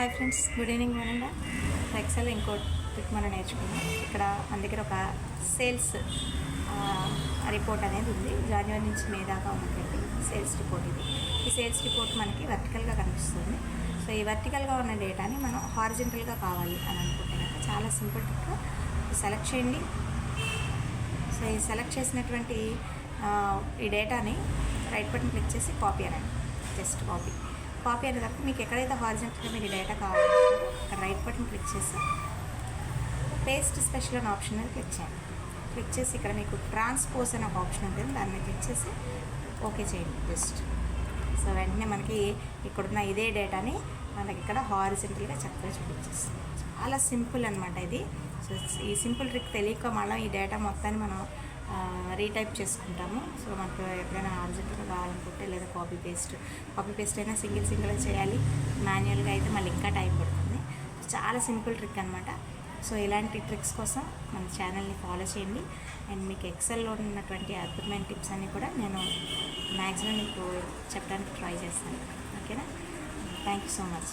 Hi friends, good evening. మనంగా Excel ఇంకో trick మనం నేర్చుకున్నాం. ఇక్కడ మన దగ్గర ఒక సేల్స్ రిపోర్ట్ అనేది ఉంది. జనవరి నుంచి మే దాకా ఉన్నటువంటి సేల్స్ రిపోర్ట్ ఇది. ఈ సేల్స్ రిపోర్ట్ మనకి వర్టికల్గా కనిపిస్తుంది. సో ఈ వర్టికల్గా ఉన్న డేటాని మనం హారిజెంటల్గా కావాలి అని అనుకుంటే కనుక చాలా సింపుల్ ట్రిక్. సెలెక్ట్ చేయండి. సో ఈ సెలెక్ట్ చేసినటువంటి ఈ డేటాని రైట్ బటన్ క్లిక్ చేసి కాపీ అనండి. జస్ట్ కాపీ అనే తర్వాత మీకు ఎక్కడైతే హారిజెంటల్గా మీకు డేటా కావాలంటే అక్కడ రైట్ బటన్ క్లిక్ చేసి పేస్ట్ స్పెషల్ అనే ఆప్షన్ మీద క్లిక్ చేయండి. క్లిక్ చేసి ఇక్కడ మీకు ట్రాన్స్పోజ్ అనే ఒక ఆప్షన్ ఉంటుంది, దాని మీద క్లిక్ చేసి ఓకే చేయండి జస్ట్. సో వెంటనే మనకి ఇక్కడున్న ఇదే డేటాని మనకి ఇక్కడ హారిజెంటల్గా చక్కగా చూపించేస్తుంది. చాలా సింపుల్ అనమాట ఇది. సో ఈ సింపుల్ ట్రిక్ తెలియక మళ్ళీ ఈ డేటా మొత్తాన్ని మనం రీటైప్ చేసుకుంటాము. సో మనకు ఎప్పుడైనా హారిజెంటల్గా కావాలనుకుంటే లేదా కాపీ పేస్ట్ అయినా సింగిల్ చేయాలి. మాన్యువల్గా అయితే మళ్ళీ ఇంకా టైం పడుతుంది. చాలా సింపుల్ ట్రిక్ అనమాట. సో ఇలాంటి ట్రిక్స్ కోసం మన ఛానల్ని ఫాలో చేయండి. అండ్ మీకు ఎక్సెల్లో ఉన్నటువంటి అద్భుతమైన టిప్స్ అన్నీ కూడా నేను మ్యాక్సిమం మీకు చెప్పడానికి ట్రై చేస్తాను. ఓకేనా? Thank you so much.